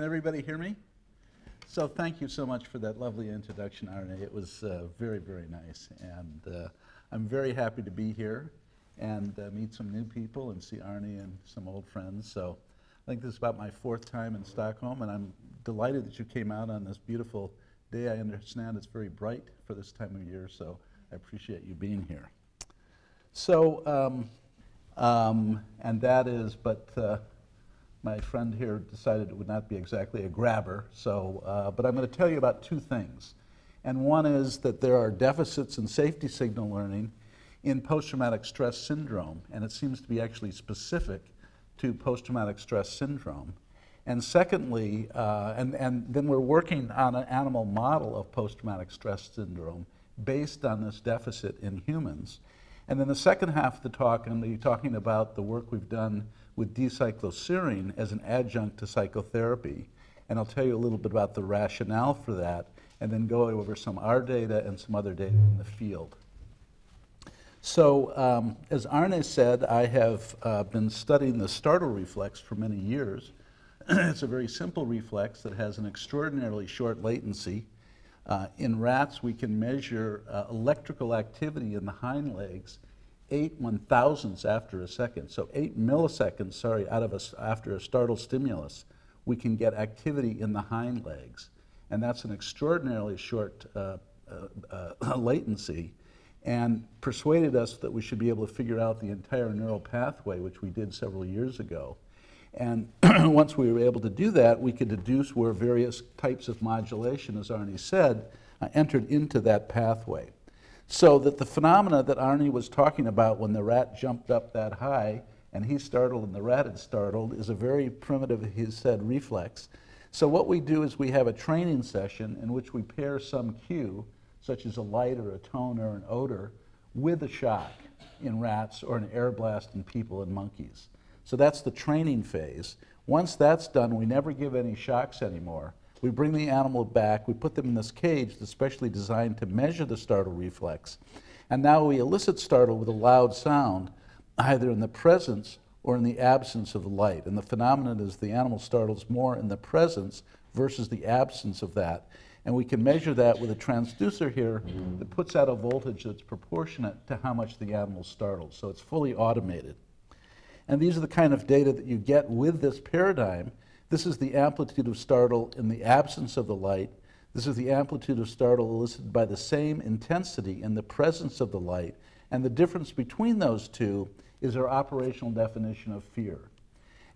Can everybody hear me? So thank you so much for that lovely introduction, Arne. It was very, very nice. And I'm very happy to be here and meet some new people and see Arne and some old friends. So I think this is about my 4th time in Stockholm, and I'm delighted that you came out on this beautiful day. I understand it's very bright for this time of year, so I appreciate you being here. So, and that is, but my friend here decided it would not be exactly a grabber, so, but I'm going to tell you about 2 things. And one is that there are deficits in safety signal learning in post-traumatic stress syndrome, and it seems to be actually specific to post-traumatic stress syndrome. And secondly, and then we're working on an animal model of post-traumatic stress syndrome based on this deficit in humans. And then the second half of the talk, I'm going to be talking about the work we've done with d-cycloserine as an adjunct to psychotherapy. And I'll tell you a little bit about the rationale for that, and then go over some our data and some other data in the field. So, as Arne said, I have been studying the startle reflex for many years. It's a very simple reflex that has an extraordinarily short latency. In rats, we can measure electrical activity in the hind legs 8/1000ths after a second. So 8 milliseconds, sorry, after a startle stimulus, we can get activity in the hind legs. And that's an extraordinarily short latency, and persuaded us that we should be able to figure out the entire neural pathway, which we did several years ago. And once we were able to do that, we could deduce where various types of modulation, as Arne said, entered into that pathway. So that the phenomena that Arne was talking about when the rat jumped up that high and he startled and the rat had startled is a very primitive, he said, reflex. So what we do is we have a training session in which we pair some cue, such as a light or a tone or an odor, with a shock in rats or an air blast in people and monkeys. So that's the training phase. Once that's done, we never give any shocks anymore. We bring the animal back, we put them in this cage that's specially designed to measure the startle reflex. And now we elicit startle with a loud sound, either in the presence or in the absence of the light. And the phenomenon is the animal startles more in the presence versus the absence of that. And we can measure that with a transducer here that puts out a voltage that's proportionate to how much the animal startles. So it's fully automated. And these are the kind of data that you get with this paradigm. This is the amplitude of startle in the absence of the light. This is the amplitude of startle elicited by the same intensity in the presence of the light. And the difference between those two is our operational definition of fear.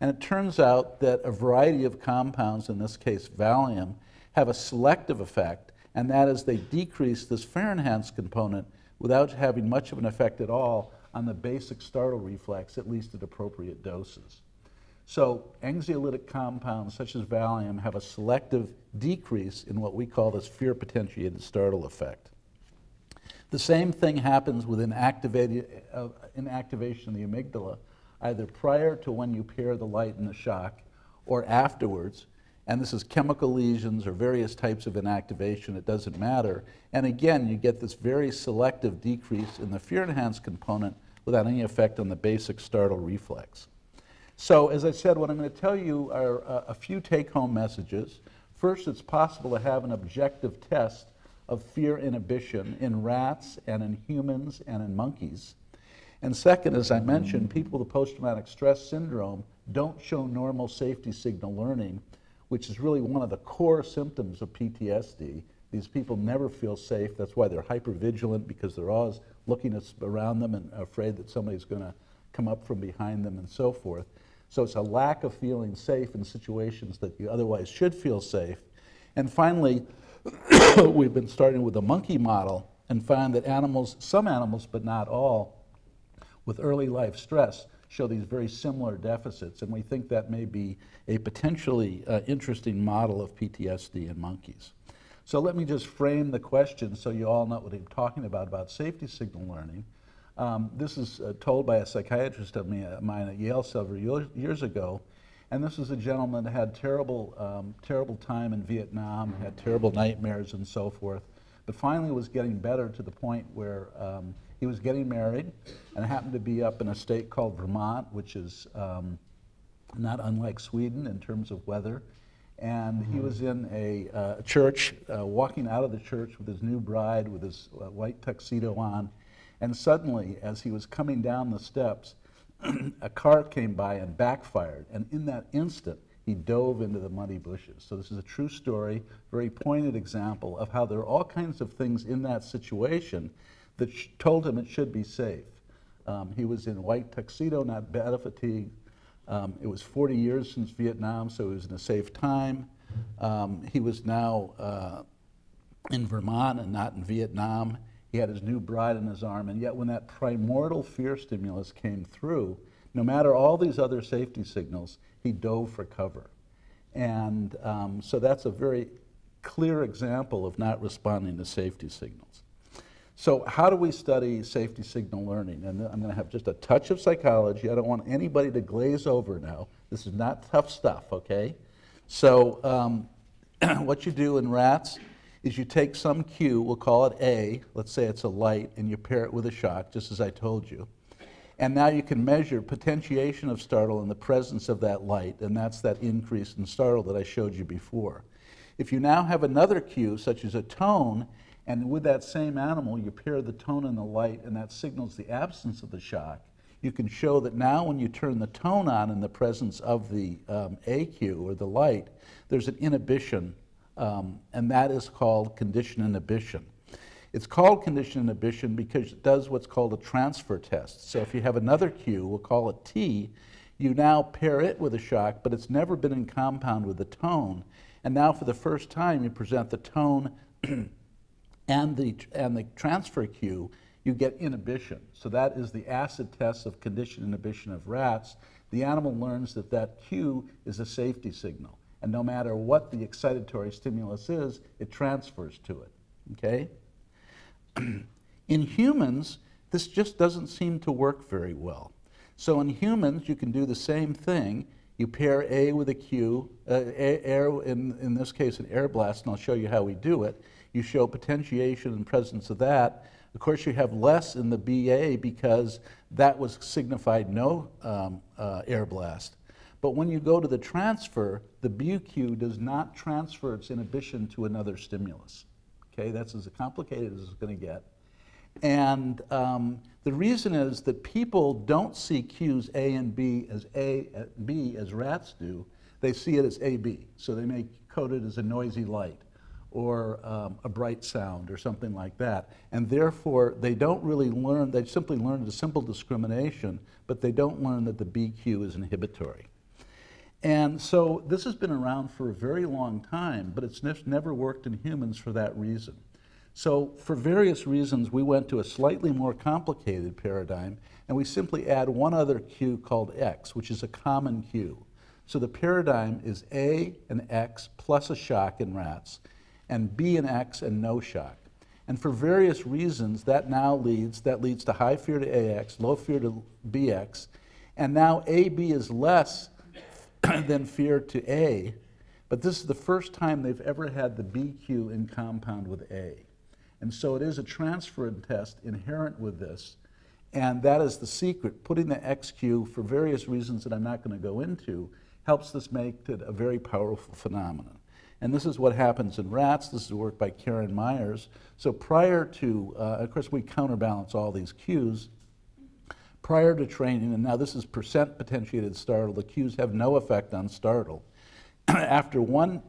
And it turns out that a variety of compounds, in this case Valium, have a selective effect, and that is they decrease this fear-enhanced component without having much of an effect at all on the basic startle reflex, at least at appropriate doses. So anxiolytic compounds such as Valium have a selective decrease in what we call this fear-potentiated startle effect. The same thing happens with inactivation of the amygdala, either prior to when you pair the light and the shock or afterwards. And this is chemical lesions or various types of inactivation, it doesn't matter. And again, you get this very selective decrease in the fear-enhanced component without any effect on the basic startle reflex. So as I said, what I'm going to tell you are a few take-home messages. First, it's possible to have an objective test of fear inhibition in rats and in humans and in monkeys. And second, as I mentioned, people with post-traumatic stress syndrome don't show normal safety signal learning, which is really one of the core symptoms of PTSD. These people never feel safe. That's why they're hypervigilant, because they're always looking around them and afraid that somebody's going to come up from behind them and so forth. So it's a lack of feeling safe in situations that you otherwise should feel safe. And finally, we've been starting with a monkey model and found that animals, some animals but not all, with early life stress show these very similar deficits, and we think that may be a potentially interesting model of PTSD in monkeys. So let me just frame the question so you all know what I'm talking about safety signal learning. This is told by a psychiatrist of mine at Yale several years ago, and this is a gentleman that had terrible time in Vietnam, had terrible nightmares and so forth, but finally was getting better to the point where he was getting married, and happened to be up in a state called Vermont, which is not unlike Sweden in terms of weather. And he was in a church, walking out of the church with his new bride, with his white tuxedo on. And suddenly, as he was coming down the steps, a car came by and backfired. And in that instant, he dove into the muddy bushes. So this is a true story, very poignant example of how there are all kinds of things in that situation that told him it should be safe. He was in white tuxedo, not battle fatigue. It was 40 years since Vietnam, so he was in a safe time. He was now in Vermont and not in Vietnam. He had his new bride in his arm, and yet when that primordial fear stimulus came through, no matter all these other safety signals, he dove for cover. And so that's a very clear example of not responding to safety signals. So how do we study safety signal learning? And I'm going to have just a touch of psychology. I don't want anybody to glaze over now. This is not tough stuff, okay? So what you do in rats is you take some cue, we'll call it A, let's say it's a light, and you pair it with a shock, just as I told you. And now you can measure potentiation of startle in the presence of that light, and that's that increase in startle that I showed you before. If you now have another cue, such as a tone, and with that same animal, you pair the tone and the light, and that signals the absence of the shock, you can show that now when you turn the tone on in the presence of the A cue, or the light, there's an inhibition, and that is called condition inhibition. It's called condition inhibition because it does what's called a transfer test. So if you have another cue, we'll call it T, you now pair it with a shock, but it's never been in compound with the tone, and now for the first time you present the tone and the transfer cue, you get inhibition. So that is the acid test of condition inhibition of rats. The animal learns that that cue is a safety signal. And no matter what the excitatory stimulus is, it transfers to it, okay? In humans, this just doesn't seem to work very well. So in humans, you can do the same thing. You pair A with a cue, in this case an air blast, and I'll show you how we do it. You show potentiation in presence of that. Of course, you have less in the BA because that was signified no air blast. But when you go to the transfer, the B cue does not transfer its inhibition to another stimulus. Okay, that's as complicated as it's going to get. And the reason is that people don't see cues A and B as rats do. They see it as AB. So they may code it as a noisy light, or a bright sound, or something like that. And therefore, they don't really learn, they simply learn the simple discrimination, but they don't learn that the B cue is inhibitory. And so this has been around for a very long time, but it's never worked in humans for that reason. So for various reasons, we went to a slightly more complicated paradigm, and we simply add one other cue called X, which is a common cue. So the paradigm is A and X plus a shock in rats, and B and X and no shock. And for various reasons, that now leads to high fear to AX, low fear to BX, and now AB is less than fear to A, but this is the first time they've ever had the B cue in compound with A. And so it is a transfer test inherent with this, and that is the secret. Putting the X cue, for various reasons that I'm not going to go into, helps this make it a very powerful phenomenon. And this is what happens in rats. This is work by Karen Myers. So prior to, of course, we counterbalance all these cues. Prior to training, and now this is percent potentiated startle, the cues have no effect on startle. After 5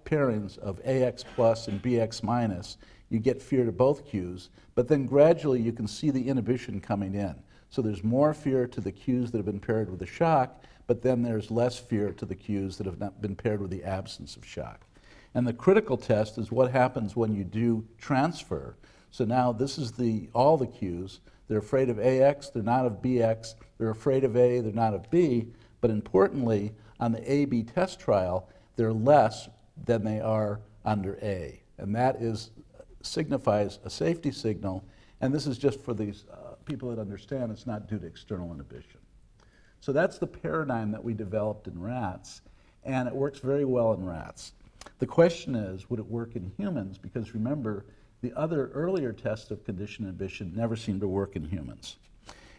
pairings of AX plus and BX minus, you get fear to both cues, but then gradually you can see the inhibition coming in. So there's more fear to the cues that have been paired with a shock, but then there's less fear to the cues that have not been paired with the absence of shock. And the critical test is what happens when you do transfer. So now this is all the cues. They're afraid of AX, they're not of BX, they're afraid of A, they're not of B, but importantly, on the A-B test trial, they're less than they are under A. And that signifies a safety signal, and this is just for these people that understand it's not due to external inhibition. So that's the paradigm that we developed in rats, and it works very well in rats. The question is, would it work in humans? Because remember, the other earlier tests of condition inhibition never seemed to work in humans.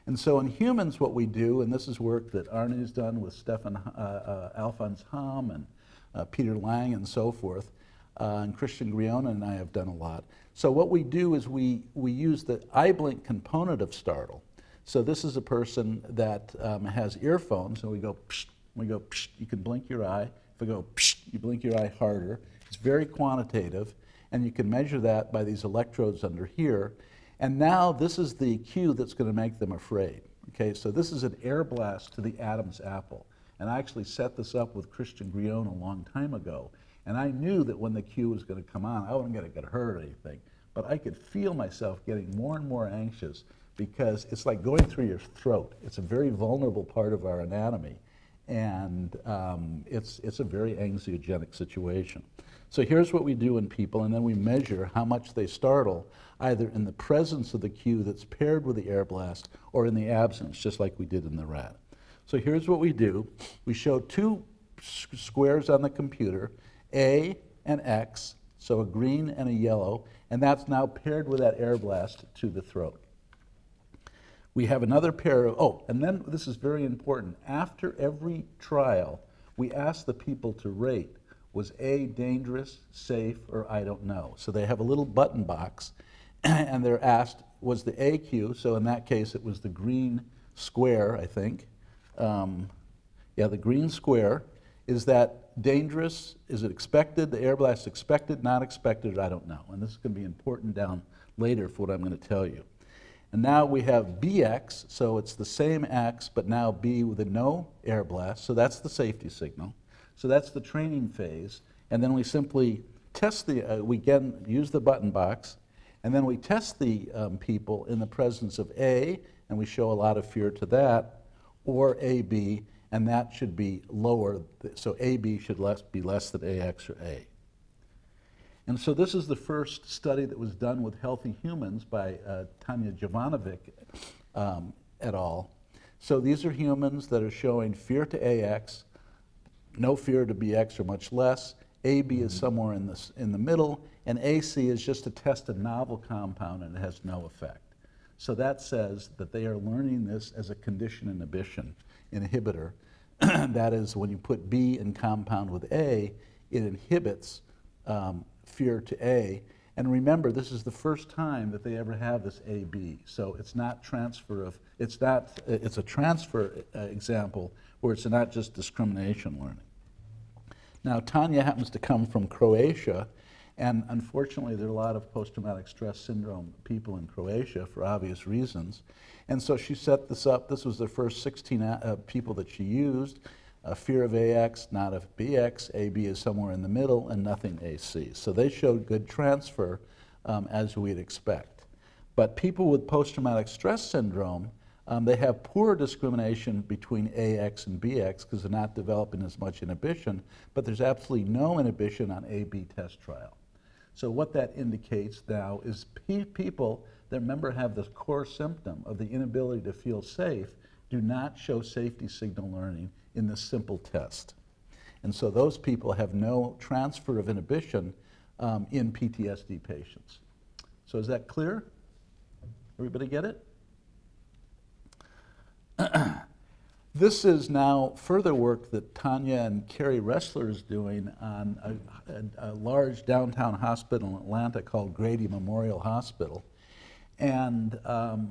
And so in humans, what we do, and this is work that Arne's done with Alphonse Hamm and Peter Lang and so forth, and Christian Griona and I have done a lot. So what we do is we use the eye blink component of Startle. So this is a person that has earphones, and we go, psh, psh, you can blink your eye. If we go, psh, you blink your eye harder. It's very quantitative, and you can measure that by these electrodes under here. And now this is the cue that's going to make them afraid. Okay, so this is an air blast to the Adam's apple. And I actually set this up with Christian Griona a long time ago. And I knew that when the cue was going to come on, I wasn't going to get hurt or anything. But I could feel myself getting more and more anxious because it's like going through your throat. It's a very vulnerable part of our anatomy. And it's a very anxiogenic situation. So here's what we do in people, and then we measure how much they startle, either in the presence of the cue that's paired with the air blast or in the absence, just like we did in the rat. So here's what we do. We show two squares on the computer, A and X, so a green and a yellow, and that's now paired with that air blast to the throat. We have another pair of, oh, and then this is very important. After every trial, we ask the people to rate, was A dangerous, safe, or I don't know? So they have a little button box, and they're asked, was the A cue, so in that case it was the green square, I think. Yeah, the green square. Is that dangerous? Is it expected? The air blast expected, not expected, I don't know. And this is going to be important down later for what I'm going to tell you. And now we have BX, so it's the same X, but now B with a no air blast, so that's the safety signal. So that's the training phase, and then we simply test the, we again use the button box, and then we test the people in the presence of A, and we show a lot of fear to that, or AB, and that should be lower, so AB should be less than AX or A. And so this is the first study that was done with healthy humans by Tanja Jovanovic et al. So these are humans that are showing fear to AX, no fear to BX or much less. AB is somewhere in the middle, and AC is just to test a novel compound and it has no effect. So that says that they are learning this as a condition inhibition inhibitor. That is, when you put B in compound with A, it inhibits fear to A. And remember, this is the first time that they ever have this AB. So it's not transfer of, it's a transfer example where it's not just discrimination learning. Now, Tanja happens to come from Croatia, and unfortunately there are a lot of post-traumatic stress syndrome people in Croatia for obvious reasons. And so she set this up. This was the first 16 people that she used. Fear of AX, not of BX. AB is somewhere in the middle, and nothing AC. So they showed good transfer as we'd expect. But people with post-traumatic stress syndrome, they have poor discrimination between AX and BX because they're not developing as much inhibition, but there's absolutely no inhibition on AB test trial. So what that indicates now is people that, remember, have this core symptom of the inability to feel safe do not show safety signal learning in this simple test. And so those people have no transfer of inhibition in PTSD patients. So is that clear? Everybody get it? This is now further work that Tanja and Kerry Ressler is doing on a large downtown hospital in Atlanta called Grady Memorial Hospital. And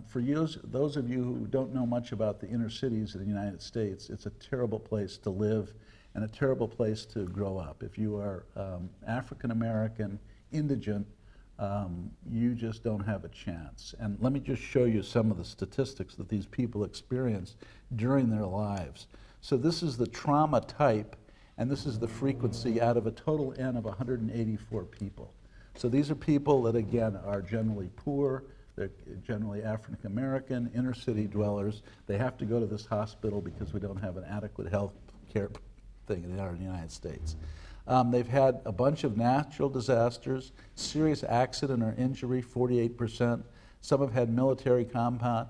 for those of you who don't know much about the inner cities of the United States, it's a terrible place to live and a terrible place to grow up. If you are African American, indigent, you just don't have a chance. And let me just show you some of the statistics that these people experience during their lives. So this is the trauma type, and this is the frequency out of a total N of 184 people. So these are people that, again, are generally poor. They're generally African American, inner city dwellers. They have to go to this hospital because we don't have an adequate health care thing in the United States. They've had a bunch of natural disasters, serious accident or injury, 48%. Some have had military compound.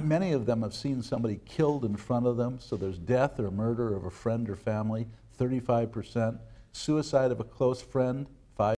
Many of them have seen somebody killed in front of them, so there's death or murder of a friend or family, 35%. Suicide of a close friend,